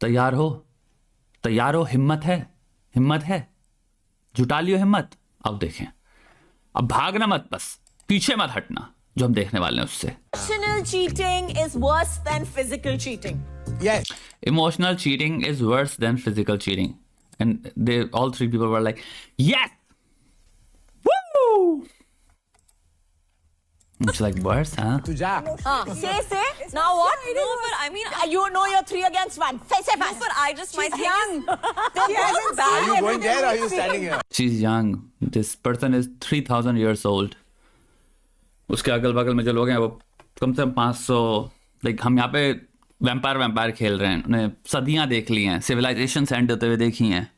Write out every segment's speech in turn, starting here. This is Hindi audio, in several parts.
तैयार हो? तैयार हो? हिम्मत है? हिम्मत है? जुटा लियो हिम्मत। अब देखें, अब भागना मत, बस पीछे मत हटना, जो हम देखने वाले हैं उससे। Emotional cheating is worse than physical cheating. Yes. Emotional cheating is worse than physical cheating. And they all three people were like, yes! Woo! It's like worse, huh? तू जा. Say. Now what? No, but I mean, You know you're 3 against 1. Say no, fast. but I just my She's thing young. is, Are you going there or are you standing here? She's young. This person is 3,000 years old. उसके अगल बगल में जो लोग हैं वो कम से कम 500. लाइक हम यहाँ पे वैम्पायर खेल रहे हैं. उन्हें सदियां देख ली हैं, सिविलाइजेशन एंड होते हुए देखी हैं.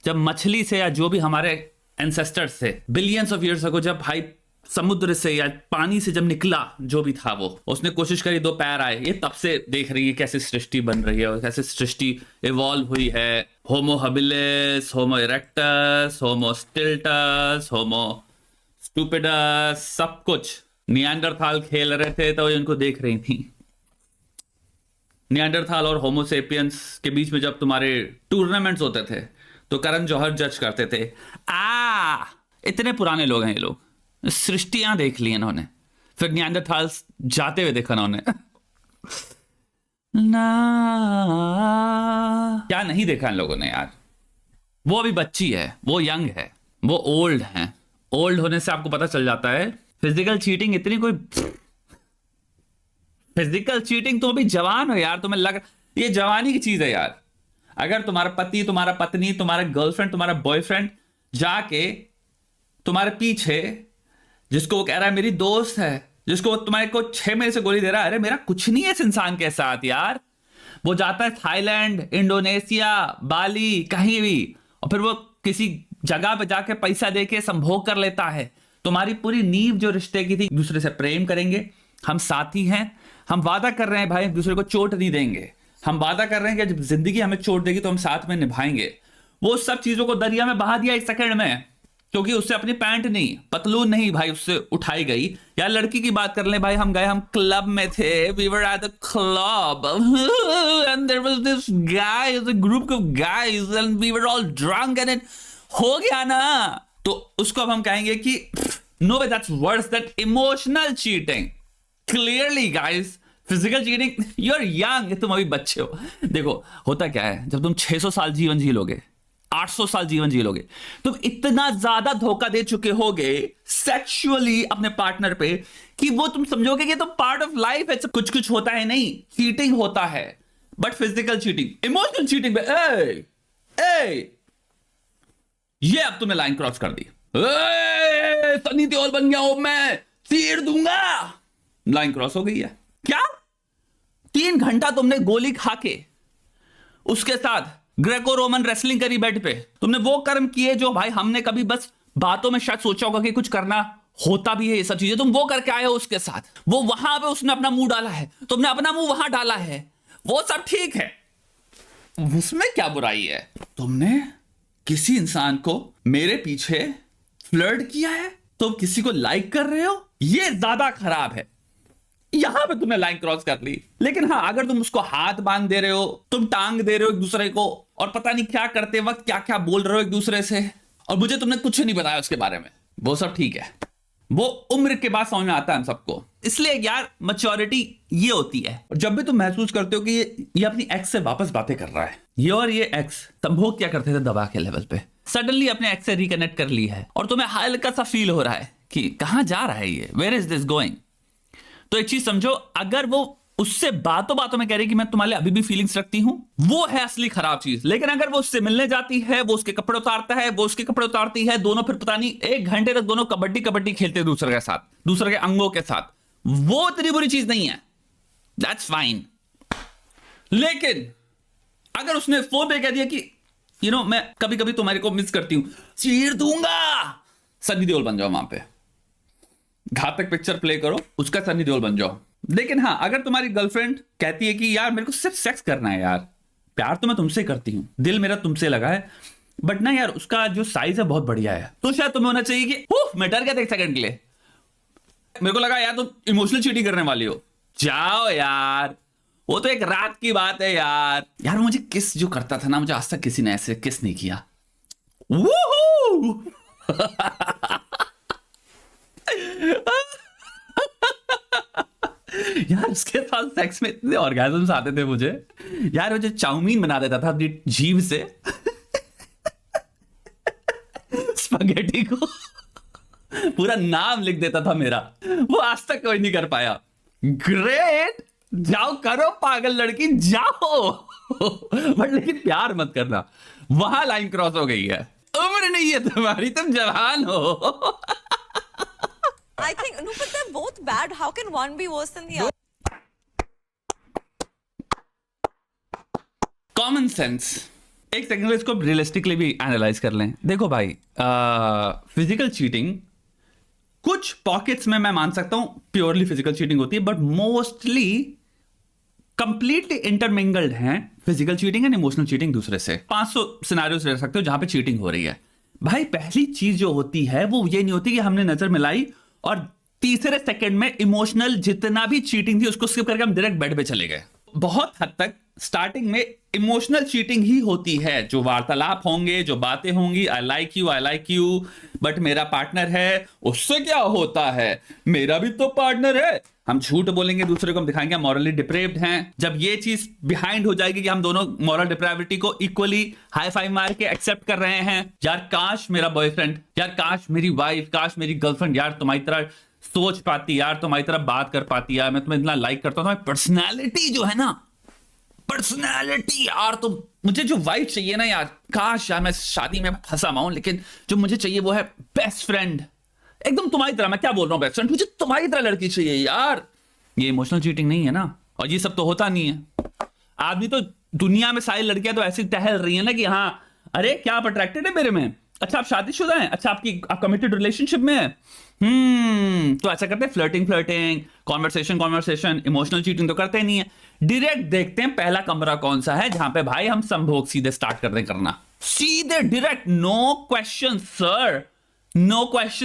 जब मछली से या जो भी हमारे एंसेस्टर्स थे बिलियंस ऑफ ईयर्स अगो, जब भाई समुद्र से या पानी से जब निकला जो भी था वो, उसने कोशिश करी 2 पैर आए. ये तब से देख रही है कैसे सृष्टि बन रही है और कैसे सृष्टि इवॉल्व हुई है. होमो हबिलिस, होमो इरेक्टस, होमो स्टिल्टस, होमो स्टूपिडस, सब कुछ. निएंडरथाल खेल रहे थे तो इनको देख रही थी. निएंडरथाल और होमो सेपियंस के बीच में जब तुम्हारे टूर्नामेंट्स होते थे तो करण जौहर जज करते थे. इतने पुराने लोग हैं ये लोग. सृष्टियां देख ली इन्होंने, फिर निएंडरथाल जाते हुए देखा इन्होंने. ना क्या नहीं देखा इन लोगों ने यार. वो अभी बच्ची है, वो यंग है, वो ओल्ड है. ओल्ड होने से आपको पता चल जाता है फिजिकल चीटिंग इतनी कोई. फिजिकल चीटिंग, तुम अभी जवान हो यार, तुम्हें लग ये जवानी की चीज है यार. अगर तुम्हारा पति, तुम्हारा पत्नी, तुम्हारा गर्लफ्रेंड, तुम्हारा बॉयफ्रेंड जाके तुम्हारे पीछे, जिसको वो कह रहा है मेरी दोस्त है, जिसको तुम्हारे को 6 महीने से गोली दे रहा है, अरे मेरा कुछ नहीं है इस इंसान के साथ यार. वो जाता है थाईलैंड, इंडोनेशिया, बाली, कहीं भी, और फिर वो किसी जगह पे जाके पैसा देके संभोग कर लेता है. तुम्हारी पूरी नींव जो रिश्ते की थी, एक दूसरे से प्रेम करेंगे, हम साथी हैं, हम वादा कर रहे हैं भाई एक दूसरे को चोट नहीं देंगे, हम वादा कर रहे हैं कि जब जिंदगी हमें चोट देगी तो हम साथ में निभाएंगे. वो सब चीजों को दरिया में बहा दिया 1 सेकंड में, क्योंकि उससे अपनी पैंट नहीं, पतलून नहीं भाई उससे उठाई गई. यार लड़की की बात कर ले भाई, हम गए, हम क्लब में थे, we were at the club and there was this guy, a group of guys and we were all drunk and it हो गया ना, तो उसको अब हम कहेंगे कि no way, that's worse than emotional cheating. Clearly guys, physical cheating, you are young, तुम अभी बच्चे हो. देखो होता क्या है, जब तुम 600 साल जीवन जी लोगे, 800 साल जीवन जी लोगे, तुम इतना ज्यादा धोखा दे चुके होगे सेक्सुअली अपने पार्टनर पे कि वो तुम समझोगे कि तो पार्ट ऑफ लाइफ है. कुछ कुछ होता है, नहीं चीटिंग होता है, but physical cheating, emotional cheating ये अब तुमने लाइन क्रॉस कर दी. सनी देओल बन गया हूं मैं, चीर दूंगा. लाइन क्रॉस हो गई है. क्या 3 घंटा तुमने गोली खा के उसके साथ ग्रेको रोमन रेसलिंग करी बेड पे, तुमने वो कर्म किए जो भाई हमने कभी बस बातों में शायद सोचा होगा कि कुछ करना होता भी है, ये सब चीजें तुम वो करके आए हो उसके साथ. वो वहां पे उसने अपना मुंह डाला है, तुमने अपना मुंह वहां डाला है, वो सब ठीक है, उसमें क्या बुराई है. तुमने किसी इंसान को मेरे पीछे फ्लर्ट किया है, तुम किसी को लाइक कर रहे हो, ये ज्यादा खराब है. यहां पे तुमने लाइन क्रॉस कर ली. लेकिन हाँ, अगर तुम उसको हाथ बांध दे रहे हो, तुम टांग दे रहे हो एक दूसरे को, और पता नहीं क्या करते वक्त क्या क्या बोल रहे हो एक दूसरे से, और मुझे तुमने कुछ नहीं बताया उसके बारे में, वो सब ठीक है. वो उम्र के बाद समझ में आता है हम सबको. इसलिए यार मैच्योरिटी ये होती है. और जब भी तुम महसूस करते हो कि ये अपनी एक्स से वापस बातें कर रहा है, ये और ये एक्स संभोग क्या करते थे दबा के लेवल पे, सडनली अपने एक्स से रिकनेक्ट कर ली है, और तुम्हें हल्का सा फील हो रहा है कि कहां जा रहा है ये, वेयर इज दिस गोइंग. तो एक चीज समझो, अगर वो उससे बातों बातों में कह रही कि मैं तुम्हारे लिए अभी भी फीलिंग्स रखती हूं, वो है असली खराब चीज. लेकिन अगर वो उससे मिलने जाती है, वो उसके कपड़े उतारता है, वो उसके कपड़े उतारती है, दोनों फिर पता नहीं 1 घंटे तक दोनों कबड्डी खेलते हैं दूसरे के साथ, दूसरे के अंगों के साथ, वो इतनी बुरी चीज नहीं है, दैट्स फाइन. लेकिन अगर उसने फोन पे कह दिया कि यू नो मैं कभी कभी तुम्हारे को मिस करती हूं, चीर दूंगा, सनी देओल बन जाओ वहां पे, घातक पिक्चर प्ले करो, उसका सनी देओल बन जाओ. लेकिन हाँ, अगर तुम्हारी गर्लफ्रेंड कहती है कि यार मेरे को सिर्फ सेक्स करना है यार, प्यार तो मैं तुमसे करती हूं, दिल मेरा तुमसे लगा है, बट ना यार उसका जो साइज है बहुत बढ़िया है, तो शायद तुम्हें होना चाहिए कि मैं डर गया था 1 सेकंड के लिए, मेरे को लगा यार तुम इमोशनल चीटिंग करने वाली हो. जाओ यार, वो तो एक रात की बात है यार। यार मुझे किस जो करता था ना, मुझे आज तक किसी ने ऐसे किस नहीं किया। वूहू! यार उसके साथ सेक्स में इतने ऑर्गेजम्स आते थे मुझे यार। वो जो चाउमीन बना देता था अपनी जीभ से स्पगेटी को, पूरा नाम लिख देता था मेरा, वो आज तक कोई नहीं कर पाया। ग्रेट, जाओ करो पागल लड़की जाओ, बट लेकिन प्यार मत करना, वहां लाइन क्रॉस हो गई है। उम्र नहीं है तुम्हारी, तुम जवान हो। I think no, but they're both bad. How can one be worse than the other? Common sense, एक सेकंड में इसको रियलिस्टिकली भी एनालाइज कर लें। देखो भाई, फिजिकल चीटिंग कुछ पॉकेट्स में मैं मान सकता हूं प्योरली फिजिकल चीटिंग होती है, बट मोस्टली कंप्लीटली इंटरमिंगल्ड हैं physical cheating and emotional cheating दूसरे से। 500 सिनेरियोस ले सकते हो जहां पे चीटिंग हो रही है। भाई पहली चीज जो होती है वो ये नहीं होती कि हमने नजर मिलाई और तीसरे सेकंड में इमोशनल जितना भी चीटिंग थी उसको स्किप करके हम डायरेक्ट बेड पे चले गए। बहुत हद तक स्टार्टिंग में इमोशनल चीटिंग ही होती है, जो वार्तालाप होंगे, जो बातें होंगी, आई लाइक यू बट मेरा पार्टनर है, उससे क्या होता है, मेरा भी तो पार्टनर है। हम झूठ बोलेंगे दूसरे को, हम दिखाएंगे मॉरली डिप्रेव्ड हैं। जब ये चीज बिहाइंड हो जाएगी कि हम दोनों मॉरल डिप्रेविटी को इक्वली हाई फाइव मार के एक्सेप्ट कर रहे हैं, यार काश मेरा बॉयफ्रेंड, यार काश मेरी वाइफ, काश मेरी गर्लफ्रेंड यार तुम्हारी तरह सोच पाती, यार तुम्हारी तरह बात कर पाती, यार मैं तुम्हें इतना लाइक करता हूं, तुम्हारी पर्सनैलिटी जो है ना, पर्सनैलिटी यार, तो मुझे जो वाइफ चाहिए ना यार, काश यार मैं शादी में फंसा हुआ हूं, लेकिन जो मुझे चाहिए वो है बेस्ट फ्रेंड, एकदम तुम्हारी तरह। मैं क्या बोल रहा हूं बेस्ट फ्रेंड, मुझे तुम्हारी तरह लड़की चाहिए यार। ये इमोशनल चीटिंग नहीं है ना, और ये सब तो होता नहीं है। आदमी तो दुनिया में सारी लड़कियां तो ऐसी टहल रही है ना कि हाँ अरे क्या आप अट्रैक्टेड है मेरे में, अच्छा आप शादीशुदा हैं, अच्छा आप कमिटेड रिलेशनशिप में है, तो ऐसा करते हैं फ्लर्टिंग, कॉन्वर्सेशन। इमोशनल चीटिंग तो करते ही नहीं है, डायरेक्ट देखते हैं पहला कमरा कौन सा है जहां पे भाई हम संभोग सीधे स्टार्ट कर दें करना, सीधे डायरेक्ट, नो क्वेश्चन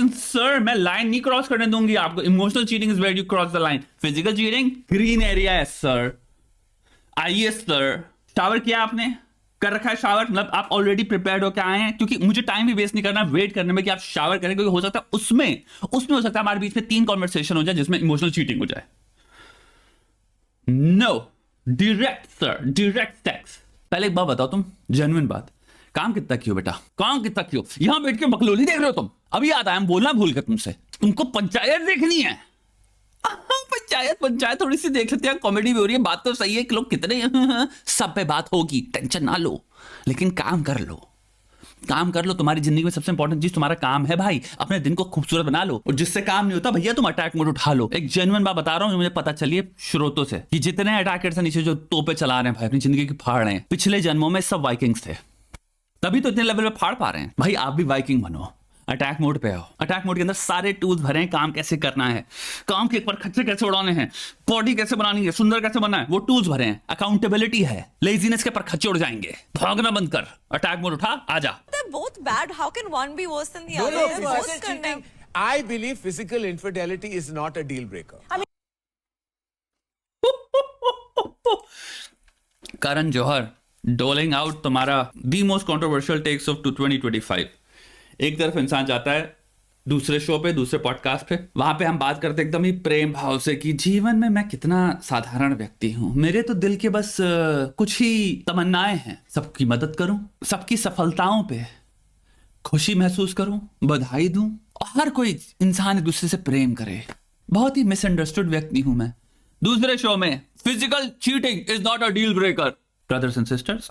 सर, मैं लाइन नहीं क्रॉस करने दूंगी आपको। Emotional cheating is where you cross the line, physical cheating green area है सर। आइए सर, शावर किया आपने, कर रखा है शावर, मतलब आप ऑलरेडी प्रिपेयर्ड होकर आए हैं, क्योंकि मुझे टाइम भी वेस्ट नहीं करना वेट करने में कि आप शावर करें, क्योंकि हो सकता है उसमें हो सकता है हमारे बीच में 3 कॉन्वर्सेशन हो जाए जिसमें इमोशनल चीटिंग हो जाए। No, direct sir, direct sex. पहले एक बात बताओ, तुम जेन्युइन बात, काम कितना कियो बेटा, काम कितना कियो, यहां बैठ के मखलूली देख रहे हो तुम, अभी आता है हम बोलना भूल गए तुमसे, तुमको पंचायत देखनी है। पंचायत थोड़ी सी देख सकते हैं, कॉमेडी भी हो रही है, बात तो सही है कि लोग कितने सब पे बात होगी, टेंशन ना लो, लेकिन काम कर लो। तुम्हारी जिंदगी में सबसे इंपॉर्टेंट चीज तुम्हारा काम है भाई, अपने दिन को खूबसूरत बना लो, और जिससे काम नहीं होता भैया तुम अटैक मोड उठा लो। एक जेन्युइन बात बता रहा हूं, मुझे पता चली है श्रोतों से कि जितने अटैकर्स हैं नीचे जो तोपे चला रहे हैं भाई, अपनी जिंदगी की फाड़ रहे हैं, पिछले जन्मों में सब वाइकिंग्स थे, तभी तो इतने लेवल पे फाड़ पा रहे हैं। भाई आप भी वाइकिंग बनो, अटैक मोड पे आओ। अटैक मोड के अंदर सारे टूल्स भरे हैं, काम कैसे करना है, काम के ऊपर खर्चे कैसे उड़ाने हैं, बॉडी कैसे बनानी है, सुंदर कैसे बनना है, वो टूल्स भरे हैं। अकाउंटेबिलिटी है, लेजीनेस के ऊपर खर्चे उड़ जाएंगे, भागना बंद कर, अटैक मोड उठा, आजा। They're both bad. How can one be worse than the No, other? no, They're physical both cheating. condemned. I believe physical infidelity is not a deal breaker. Karan Johar doling out तुम्हारा the most controversial takes of 2025। एक तरफ इंसान जाता है दूसरे शो पे, दूसरे पॉडकास्ट पे, वहां पे हम बात करते एकदम ही प्रेम भाव से कि जीवन में मैं कितना साधारण व्यक्ति हूं, मेरे तो दिल के बस कुछ ही तमन्नाएं हैं, सबकी मदद करूं, सबकी सफलताओं पे खुशी महसूस करूं, बधाई दूं, और हर कोई इंसान एक दूसरे से प्रेम करे। बहुत ही मिसअंडरस्टूड व्यक्ति हूं मैं। दूसरे शो में physical cheating is not a deal breaker. Brothers and sisters,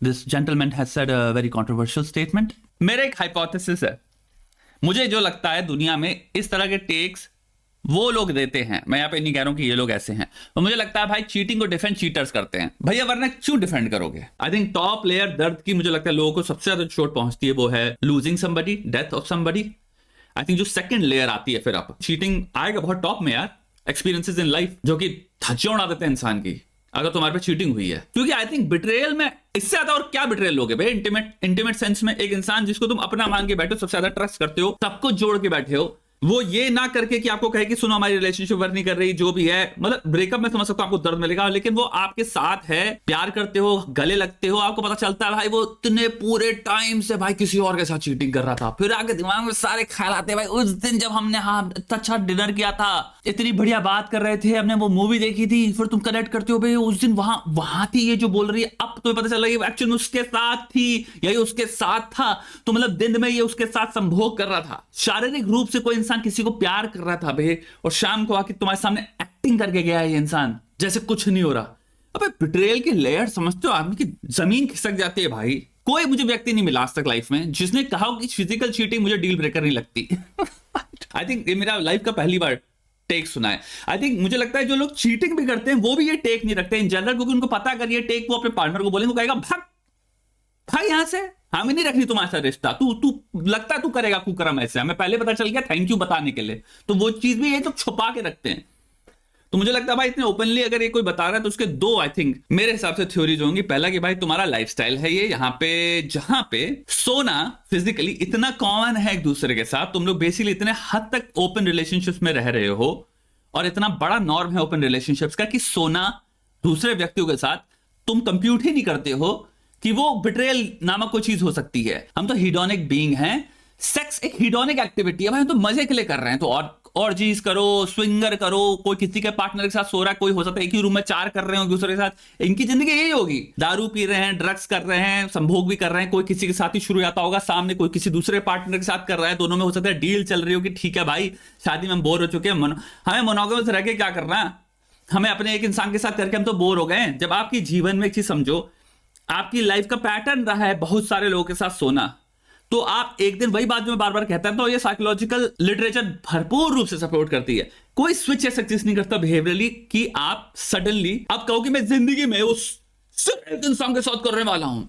this gentleman has said a very controversial statement. मेरा एक हाइपोथेसिस है, मुझे जो लगता है दुनिया में इस तरह के टेक्स वो लोग देते हैं, मैं यहां पे नहीं कह रहा हूं कि ये लोग ऐसे हैं, तो मुझे लगता है भाई चीटिंग को डिफेंड चीटर्स करते हैं भैया, वरना क्यों डिफेंड करोगे। आई थिंक टॉप लेयर दर्द की मुझे लगता है लोगों को सबसे ज्यादा चोट पहुंचती है वो है losing somebody, death of somebody. I think जो सेकंड लेयर आती है फिर आप चीटिंग आएगा बहुत टॉप में यार, एक्सपीरियंसेस इन लाइफ जो कि धज्जियां उड़ा देते हैं इंसान की अगर तुम्हारे पे चीटिंग हुई है। क्योंकि आई थिंक बिट्रेयल में इससे ज्यादा और क्या बिट्रेयल लोगे भाई, इंटीमेट सेंस में एक इंसान जिसको तुम अपना मान के बैठे हो, सबसे ज्यादा ट्रस्ट करते हो, सब कुछ जोड़ के बैठे हो, वो ये ना करके कि आपको कहे कि सुनो हमारी रिलेशनशिप वर्क नहीं कर रही, जो भी है, मतलब ब्रेकअप में समझ सकता हूं आपको दर्द मिलेगा, लेकिन वो आपके साथ है, प्यार करते हो, गले लगते हो, आपको पता चलता है भाई वो इतने पूरे टाइम से भाई किसी और के साथ चीटिंग कर रहा था, फिर आगे दिमाग में सारे ख्याल आते हैं भाई उस दिन जब हमने इतना अच्छा डिनर किया था, इतनी बढ़िया बात कर रहे थे, हमने वो मूवी देखी थी, फिर तुम कनेक्ट करते हो भाई उस दिन वहां थी ये जो बोल रही है, अब तुम्हें पता चल रहा है एक्चुअली उसके साथ थी या ये उसके साथ था, तो मतलब दिन में ये उसके साथ संभोग कर रहा था, शारीरिक रूप से कोई इंसान किसी को प्यार कर रहा था भाई, और शाम को आके तुम्हारे सामने एक्टिंग करके गया है ये इंसान जैसे कुछ नहीं हो रहा। अबे बिट्रेयल के लेयर समझते हो, आदमी की जमीन खिसक जाती है भाई। कोई मुझे व्यक्ति नहीं मिला आज तक लाइफ में जिसने कहा कि फिजिकल चीटिंग मुझे डील ब्रेकर नहीं लगती। आई थिंक ये मेरा लाइफ का पहली बार टेक सुना है। आई थिंक मुझे लगता है जो लोग चीटिंग भी करते हैं वो भी ये टेक नहीं रखते इन जनरल, क्योंकि उनको पता अगर ये टेक वो अपने पार्टनर को बोलेंगे वो कहेगा भाग भाई यहां से, हमें नहीं रखनी तुम्हारे साथ रिश्ता, तू लगता है तू करेगा कुकर्म ऐसे, हमें पहले पता चल गया, थैंक यू बताने के लिए। तो वो चीज भी ये तो छुपा के रखते हैं। तो मुझे लगता है भाई इतने ओपनली अगर ये कोई बता रहा है तो उसके दो आई थिंक मेरे हिसाब से थ्योरीज होंगी। पहला कि भाई तुम्हारा लाइफस्टाइल है ये, यहाँ पे जहां पे सोना फिजिकली इतना कॉमन है एक दूसरे के साथ, तुम लोग बेसिकली इतने हद तक ओपन रिलेशनशिप्स में रह रहे हो और इतना बड़ा नॉर्म है ओपन रिलेशनशिप्स का कि सोना दूसरे व्यक्तियों के साथ तुम कंप्यूट ही नहीं करते हो कि वो बिट्रेयल नामक कोई चीज हो सकती है। हम तो हिडोनिक बीइंग हैं, सेक्स एक हिडोनिक एक्टिविटी है भाई, हम तो मजे के लिए कर रहे हैं, तो और चीज करो, स्विंगर करो, कोई किसी के पार्टनर के साथ सो रहा है, कोई हो सकता है एक ही रूम में 4 कर रहे हो दूसरे के साथ, इनकी जिंदगी यही होगी, दारू पी रहे हैं, ड्रग्स कर रहे हैं, संभोग भी कर रहे हैं, कोई किसी के साथ ही शुरू आता होगा, सामने कोई किसी दूसरे पार्टनर के साथ कर रहा है, दोनों में हो सकता है डील चल रही हो कि ठीक है भाई शादी में हम बोर हो चुके हैं, हमें मोनोगेमस रह के क्या करना है, हमें अपने एक इंसान के साथ करके हम तो बोर हो गए। जब आपकी जीवन में एक चीज समझो, आपकी लाइफ का पैटर्न रहा है बहुत सारे लोगों के साथ सोना, तो आप एक दिन वही बात जो मैं बार बार कहता हूं, तो ये साइकोलॉजिकल लिटरेचर भरपूर रूप से सपोर्ट करती है। कोई स्विच ऐसा चीज नहीं करता बिहेवियरली कि आप सडनली आप कहो कि मैं जिंदगी में उस सिर्फ एक इंसान के साथ करने वाला हूं।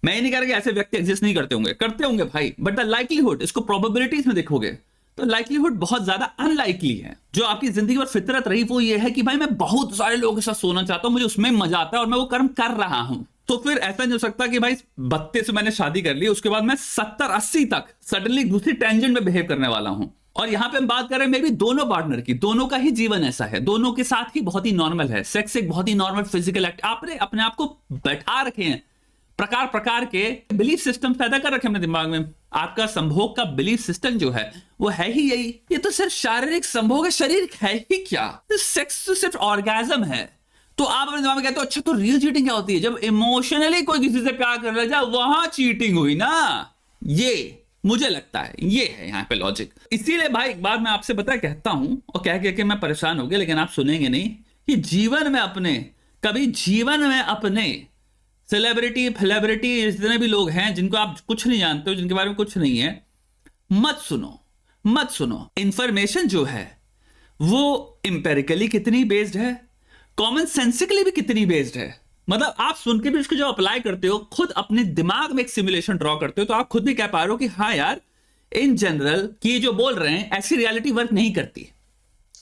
मैं ये नहीं कह रहा कि ऐसे व्यक्ति एग्जिस्ट नहीं करते होंगे भाई, बट द लाइकलीहुड, इसको प्रोबेबिलिटीज में देखोगे तो लाइकलीहुड बहुत ज्यादा अनलाइकली है। जो आपकी जिंदगी में फितरत रही वो ये है कि भाई मैं बहुत सारे लोगों के साथ सोना चाहता हूं, मुझे उसमें मजा आता है और मैं वो कर्म कर रहा हूं। तो फिर ऐसा नहीं हो सकता कि भाई 32 से मैंने शादी कर ली, उसके बाद मैं 70-80 तक सडनली दूसरी टेंजेंट में बिहेव करने वाला हूं। और यहां पे हम बात कर रहे हैं मे भी दोनों पार्टनर की, दोनों का ही जीवन ऐसा है, दोनों के साथ ही बहुत ही नॉर्मल है, सेक्स एक बहुत ही नॉर्मल फिजिकल एक्ट, आपने अपने आप को बैठा रखे हैं, प्रकार प्रकार के बिलीफ सिस्टम पैदा कर रखे अपने दिमाग में। आपका संभोग का बिलीफ सिस्टम जो है वो है ही यही, ये तो सिर्फ शारीरिक संभोग है, शरीर है ही क्या, सेक्स तो सिर्फ ऑर्गेजम है। तो आप अपने दिमाग में कहते हो अच्छा तो रियल चीटिंग क्या होती है, जब इमोशनली कोई किसी से प्यार कर लग जाए वहां चीटिंग हुई ना, ये मुझे लगता है ये है यहाँ पे लॉजिक। इसीलिए भाई एक बात मैं आपसे कहता हूं और कह के मैं परेशान हो गया, लेकिन आप सुनेंगे नहीं, कि जीवन में अपने सेलिब्रिटी फेलिब्रिटी जितने भी लोग हैं जिनको आप कुछ नहीं जानते हो, जिनके बारे में कुछ नहीं है, मत सुनो। इंफॉर्मेशन जो है वो इंपेरिकली कितनी बेस्ड है, कॉमन सेंसिकली भी कितनी बेस्ड है, मतलब आप सुन के भी उसको जो अप्लाई करते हो, खुद अपने दिमाग में एक सिमुलेशन ड्रॉ करते हो, तो आप खुद भी कह पा रहे हो कि हाँ यार इन जनरल कि जो बोल रहे हैं ऐसी रियलिटी वर्क नहीं करती।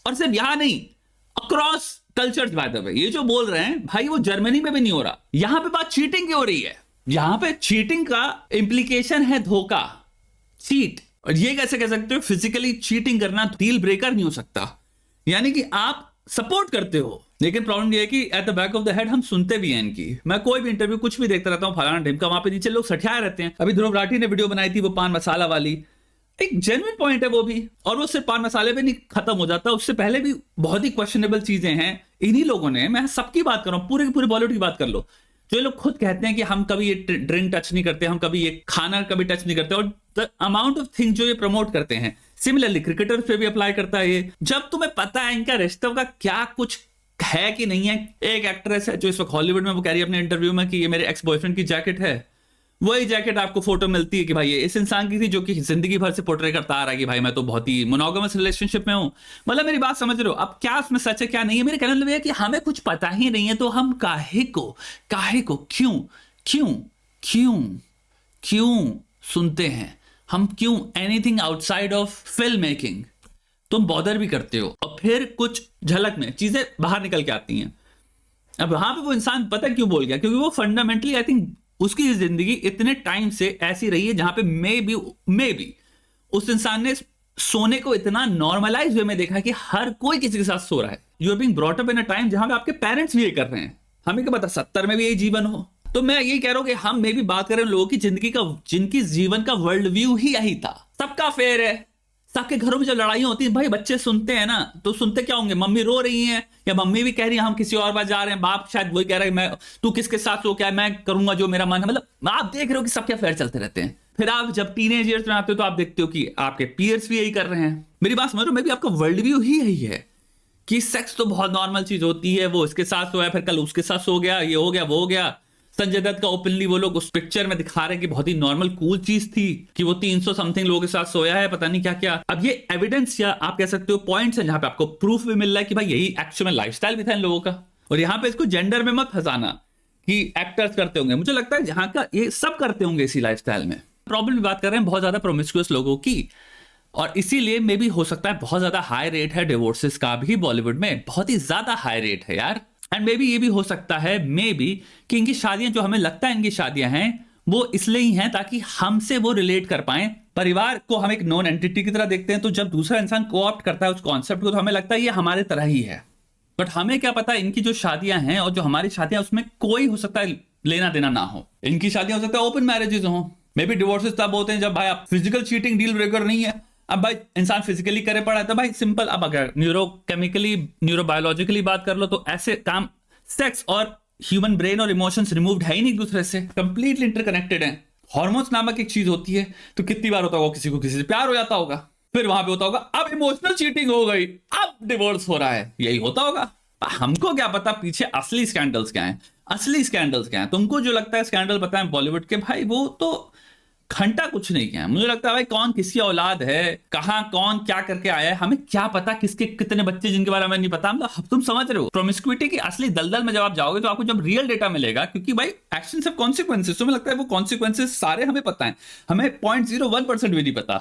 और सिर्फ यहां नहीं, across cultures by the way, ये जो बोल रहे हैं भाई वो जर्मनी में भी नहीं हो रहा, यहां पे बात चीटिंग की हो रही है, यहां पे चीटिंग का इंप्लीकेशन है धोखा, चीट। और ये कैसे कह सकते हो फिजिकली चीटिंग करना डील ब्रेकर नहीं हो सकता, यानी कि आप सपोर्ट करते हो, लेकिन प्रॉब्लम ये है कि at the back of the head हम सुनते भी हैं इनकी। मैं कोई भी इंटरव्यू कुछ भी देखता रहता हूं, फलाना ढिमका, वहां पे नीचे लोग सठियाए रहते हैं। अभी ध्रुव राठी ने वीडियो बनाई थी वो पान मसाला वाली, एक जेन्युइन पॉइंट है वो भी, और वो सिर्फ पान मसाले पे नहीं खत्म हो जाता, उससे पहले भी बहुत ही क्वेश्चनेबल चीजें हैं इन्हीं लोगों ने। मैं सबकी बात कर रहा हूं, पूरे की पूरे बॉलीवुड की बात कर लो, जो लोग खुद कहते हैं कि हम कभी ये ड्रिंक टच नहीं करते, हम कभी ये खाना कभी टच नहीं करते, और द अमाउंट ऑफ थिंग जो ये प्रमोट करते हैं, सिमिलरली क्रिकेटर्स पे भी अप्लाई करता है ये। जब तुम्हें पता है इनका रिश्तों का क्या कुछ है कि नहीं है, एक एक्ट्रेस है जो इस वक्त हॉलीवुड में, वो कह रही है अपने इंटरव्यू में कि ये मेरे एक्स बॉयफ्रेंड की जैकेट है, वही जैकेट आपको फोटो मिलती है कि भाई ये इस इंसान की थी जो कि जिंदगी भर से पोर्ट्रे करता आ रहा है कि भाई मैं तो बहुत ही मोनोगमस रिलेशनशिप में हूं। मतलब मेरी बात समझ रहे हो, अब क्या उसमें सच है क्या नहीं है, मेरे कहने लगे कि हमें कुछ पता ही नहीं है, तो हम काहे को क्यों सुनते हैं, हम क्यों anything outside of film making तुम बॉदर भी करते हो, और फिर कुछ झलक में चीजें बाहर निकल के आती हैं। अब वहां पे वो इंसान पता क्यों बोल गया, क्योंकि वो फंडामेंटली आई थिंक उसकी जिंदगी इतने टाइम से ऐसी रही है जहां पे मे बी उस इंसान ने सोने को इतना नॉर्मलाइज वे में देखा है कि हर कोई किसी के साथ सो रहा है। You are being brought up in a time जहां पे आपके पेरेंट्स भी ये कर रहे हैं। हमें क्या पता 70 में भी यही जीवन हो। तो मैं यही कह रहा हूं कि हम में भी बात करें लोगों की जिंदगी का, जिनकी जीवन का वर्ल्ड व्यू ही यही था। सबका फेयर है। सबके घरों में जब लड़ाई होती है भाई, बच्चे सुनते हैं ना, तो सुनते क्या होंगे? मम्मी रो रही हैं या मम्मी भी कह रही है हम किसी और बात जा रहे हैं, बाप शायद वही कह रहा है मैं, तू किसके साथ सो, क्या मैं करूंगा जो मेरा मन है। मतलब आप देख रहे हो कि सबके अफेयर चलते रहते हैं। फिर आप जब टीनेज ईयर्स में आते हो तो आप देखते हो कि आपके पीयर्स भी यही कर रहे हैं। मेरी बात समझ रहे हो? मे भी आपका वर्ल्ड व्यू ही यही है कि सेक्स तो बहुत नॉर्मल चीज होती है, वो इसके साथ सोया, फिर कल उसके साथ सो गया, ये हो गया वो हो गया। संजय दत्त का ओपनली वो लोग उस पिक्चर में दिखा रहे हैं कि बहुत ही नॉर्मल कूल चीज थी कि वो 300 समथिंग लोगों के साथ सोया है, पता नहीं क्या क्या। अब ये एविडेंस या आप कह सकते हो पॉइंट्स हैं जहां पे आपको प्रूफ भी मिल रहा है कि भाई यही एक्चुअल में लाइफस्टाइल भी था इन लोगों का। और यहां पे इसको जेंडर में मत फंसाना कि एक्टर्स करते होंगे। मुझे लगता है जहां का ये सब करते होंगे इसी लाइफस्टाइल में। प्रॉब्लम की बात कर रहे हैं बहुत ज्यादा प्रोमिस्कुअस लोगों की, और इसीलिए मे भी हो सकता है बहुत ज्यादा हाई रेट है डिवोर्सेस का भी बॉलीवुड में, बहुत ही ज्यादा हाई रेट है यार। एंड मे बी ये भी हो सकता है मे बी कि इनकी शादियां, जो हमें लगता है इनकी शादियां हैं, वो इसलिए ही हैं ताकि हमसे वो रिलेट कर पाए। परिवार को हम एक नॉन एंटिटी की तरह देखते हैं, तो जब दूसरा इंसान कोऑप्ट करता है उस कॉन्सेप्ट को तो हमें लगता है ये हमारे तरह ही है। बट हमें क्या पता इनकी जो शादियां हैं और जो हमारी शादियां, उसमें कोई हो सकता है लेना देना ना हो। इनकी शादियां हो सकता है ओपन मैरिजेस हो। मे बी डिवोर्सेस तब होते हैं जब भाई आप फिजिकल चीटिंग डील ब्रेकर नहीं है। अब भाई इंसान फिजिकली करे पड़ा है तो भाई सिंपल। अब अगर न्यूरोकेमिकली न्यूरोबायोलॉजिकली बात कर लो तो ऐसे काम, सेक्स और ह्यूमन ब्रेन और इमोशंस रिमूव्ड है ही नहीं एक दूसरे से, कंप्लीटली इंटरकनेक्टेड है। हार्मोन्स नामक एक चीज होती है, तो कितनी बार होता होगा किसी को किसी से प्यार हो जाता होगा, फिर वहां पे होता होगा अब इमोशनल चीटिंग हो गई, अब डिवोर्स हो रहा है, यही होता होगा। हमको क्या पता पीछे असली स्कैंडल्स क्या हैं, असली स्कैंडल्स क्या हैं। तुमको जो लगता है स्कैंडल पता है बॉलीवुड के, भाई वो तो घंटा कुछ नहीं है। मुझे लगता है भाई कौन किसकी औलाद है, कहां कौन क्या करके आया है, हमें क्या पता किसके कितने बच्चे जिनके बारे में नहीं पता। मतलब तुम समझ रहे हो प्रोमिस्क्यूइटी की असली दलदल में जब आप जाओगे तो आपको जब रियल डेटा मिलेगा, क्योंकि भाई एक्शन सब कॉन्सिक्वेंसेस, तुम्हें लगता है वो कॉन्सिक्वेंसेस सारे हमें पता है, हमें 0.01% भी नहीं पता।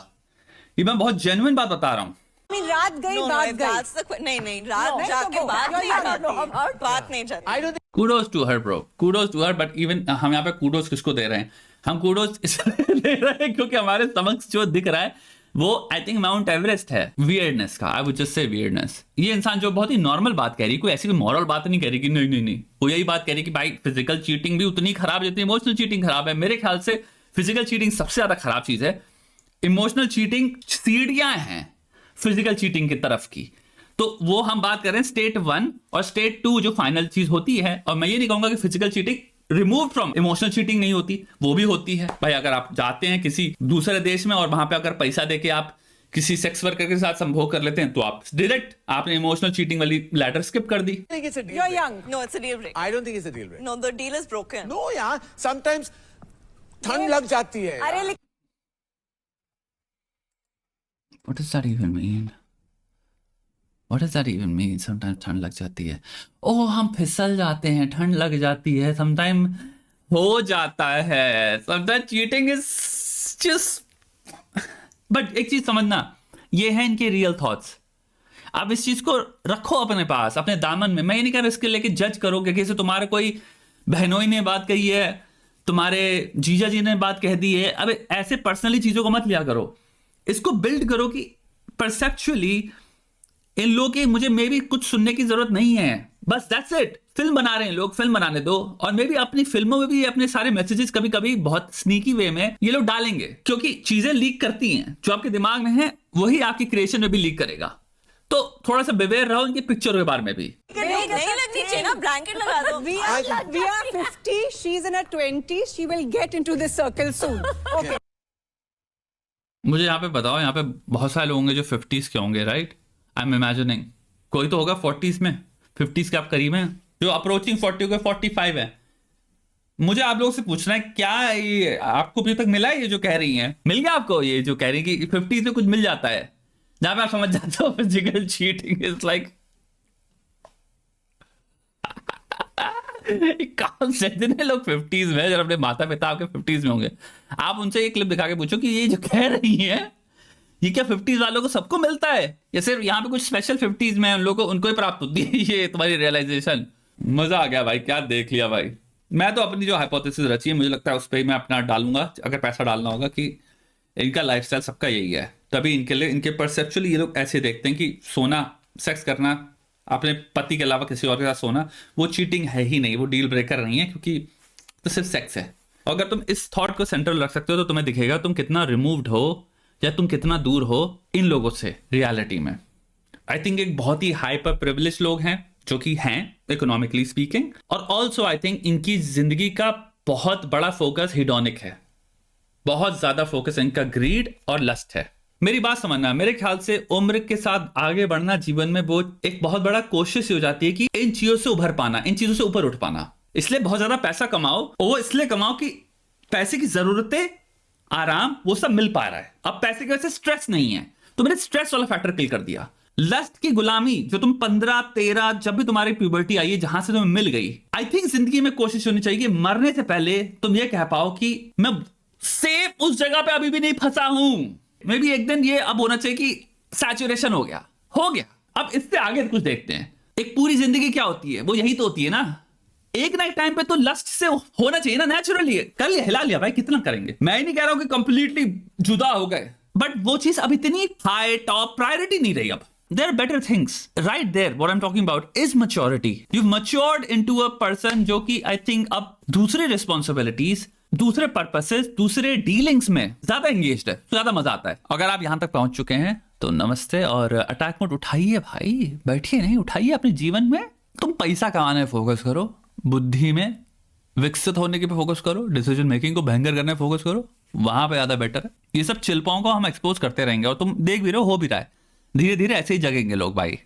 ये मैं बहुत जेन्युइन बात बता रहा हूं। I mean, रात गई No, बात no, गई। that's the नहीं रात No, जाके no, बात no, नहीं no, जाती no, है। about बात नहीं जाती। I don't think kudos to her bro, kudos to her. But even हम यहाँ पे कूडोज किसको दे रहे हैं? हम कूडोज इसलिए दे रहे हैं क्योंकि हमारे समक्ष जो दिख रहा है वो आई थिंक माउंट एवरेस्ट है वियर्डनेस का। I would just say weirdness. ये इंसान जो बहुत ही नॉर्मल बात कह रही है, कोई ऐसी कोई मॉरल बात नहीं कह रही कि नहीं नहीं नहीं, वो यही बात कह रही कि भाई फिजिकल चीटिंग भी उतनी खराब जितनी इमोशनल चीटिंग खराब है। मेरे ख्याल से फिजिकल चीटिंग सबसे ज्यादा खराब चीज है, इमोशनल चीटिंग सीढ़ियां हैं फिजिकल चीटिंग की तरफ की। तो वो हम बात कर रहे हैं स्टेट 1 और स्टेट 2 जो फाइनल चीज होती है। और मैं ये नहीं कहूंगा कि physical cheating remove from emotional cheating नहीं होती, वो भी होती है। भाई अगर आप जाते हैं किसी दूसरे देश में और वहां पे अगर पैसा देके आप किसी सेक्स वर्कर के साथ संभोग कर लेते हैं तो आप डायरेक्ट आपने इमोशनल चीटिंग वाली लैडर स्किप कर दी। it's a deal You're breaker. young. No, it's a deal breaker. I don't think it's a deal breaker. No, the deal is broken. No, यार, sometimes ठंड लग जाती है। अरे यार। What does that even mean? What does that even mean? Sometimes ठंड लग जाती है। ओह हम फिसल जाते हैं, ठंड लग जाती है। Sometimes हो जाता है। Sometimes cheating is just। But एक चीज समझना, ये है इनके रियल थॉट्स। आप इस चीज को रखो अपने पास, अपने दामन में। मैं ये नहीं कह रहा इसके लेके जज करो कि किसी तुम्हारे कोई बहनोई ने बात कही है, तुम्हारे जीजा जी ने बात कह दी है। अब ऐसे पर्सनली चीजों को मत लिया करो, इसको बिल्ड करो कि परसेप्चुअली इन लोगों की मुझे मे भी कुछ सुनने की जरूरत नहीं है, बस दैट्स इट। फिल्म बना रहे हैं लोग, फिल्म बनाने दो। और मे भी अपनी फिल्मों में भी अपने सारे मैसेजेस कभी कभी बहुत स्नीकी वे में ये लोग डालेंगे, क्योंकि चीजें लीक करती हैं। जो आपके दिमाग में है वही आपकी क्रिएशन में भी लीक करेगा। तो थोड़ा सा बेवेयर रहो इनकी पिक्चर के बारे में भी। नहीं लगनी चाहिए ना, ब्लैंकेट लगा दो। We are 50. She's in her 20s. She will get into this circle soon. Okay. मुझे यहाँ पे बताओ, यहाँ पे बहुत सारे लोग होंगे जो 50s के होंगे, राइट? आई एम इमेजिनिंग कोई तो होगा 40s में, 50s के आप करीब हैं, जो अप्रोचिंग 40 के 45 है। मुझे आप लोगों से पूछना है, क्या ये आपको अभी तक मिला है? ये जो कह रही हैं मिल गया आपको? ये जो कह रही है कि 50s में कुछ मिल जाता है जहां पे आप समझ जाते हो फिजिकल चीटिंग इज लाइक कौन से दिन है लोग 50s में, जब अपने माता पिता आपके 50s में होंगे, आप उनसे ये क्लिप दिखा के पूछो कि ये जो कह रही है ये क्या 50s वालों को सबको मिलता है या सिर्फ यहाँ पे कुछ स्पेशल 50s में उन लोगों को उनको ही प्राप्त होती है ये तुम्हारी रियलाइजेशन? मजा आ गया भाई, क्या देख लिया भाई। मैं तो अपनी जो हाइपोथेसिस रची है मुझे लगता है उस पर मैं अपना डालूंगा, अगर पैसा डालना होगा, कि इनका लाइफस्टाइल सबका यही है, तभी इनके लिए इनके परसेप्चुअली ये लोग ऐसे देखते हैं कि सोना, सेक्स करना, अपने पति के अलावा किसी और के साथ सोना, वो चीटिंग है ही नहीं, वो डील ब्रेकर नहीं है, क्योंकि तो सिर्फ सेक्स है। अगर तुम इस थॉट को सेंट्रल रख सकते हो तो तुम्हें दिखेगा तुम कितना रिमूव्ड हो या तुम कितना दूर हो इन लोगों से रियलिटी में। आई थिंक एक बहुत ही हाइपर प्रिविलेज लोग हैं जो कि हैं इकोनॉमिकली स्पीकिंग, और ऑल्सो आई थिंक इनकी जिंदगी का बहुत बड़ा फोकस हिडोनिक है, बहुत ज्यादा फोकस इनका ग्रीड और लस्ट है। मेरी बात समझना, मेरे ख्याल से उम्र के साथ आगे बढ़ना जीवन में वो एक बहुत बड़ा कोशिश हो जाती है कि इन चीजों से उभर पाना, इन चीजों से ऊपर उठ पाना। इसलिए बहुत ज्यादा पैसा कमाओ, और वो इसलिए कमाओ कि पैसे की जरूरतें, आराम, वो सब मिल पा रहा है। अब पैसे की वजह से स्ट्रेस नहीं है, तो मैंने स्ट्रेस वाला फैक्टर किल कर दिया। लस्ट की गुलामी जो तुम 15-13 जब भी तुम्हारी प्यूबर्टी आई है, जहां से तुम्हें मिल गई, आई थिंक जिंदगी में कोशिश होनी चाहिए कि मरने से पहले तुम ये कह पाओ कि मैं सेफ उस जगह पे अभी भी नहीं फंसा हूं। मे बी एक दिन ये अब होना चाहिए कि सैचुरेशन हो गया, अब इससे आगे कुछ देखते हैं। एक पूरी जिंदगी क्या होती है, वो यही तो होती है ना। एक ना एक टाइम पे तो लस्ट से होना चाहिए ना, नेचुरली। कर लिया, हिला लिया भाई, कितना करेंगे। मैं ही नहीं कह रहा हूं कि कंप्लीटली जुदा हो गए, बट वो चीज अब इतनी हाई टॉप प्रायोरिटी नहीं रही। अब there are better things right there. What I'm talking about is maturity. You've matured into a person जो कि I think अब दूसरे responsibilities, दूसरे पर्पसेस, दूसरे डीलिंग्स में ज्यादा एंगेज्ड है, तो ज्यादा मजा आता है। अगर आप यहां तक पहुंच चुके हैं तो नमस्ते, और अटैक मोड उठाइए भाई, बैठिए नहीं, उठाइए। अपने जीवन में तुम पैसा कमाने पे फोकस करो, बुद्धि में विकसित होने के पे फोकस करो, डिसीजन मेकिंग को भयंकर करने पे फोकस करो, वहां पे ज्यादा बेटर है। ये सब चिल्पाओं को हम एक्सपोज करते रहेंगे, और तुम देख भी रहे हो भी रहा है, धीरे धीरे ऐसे ही जगेंगे लोग भाई।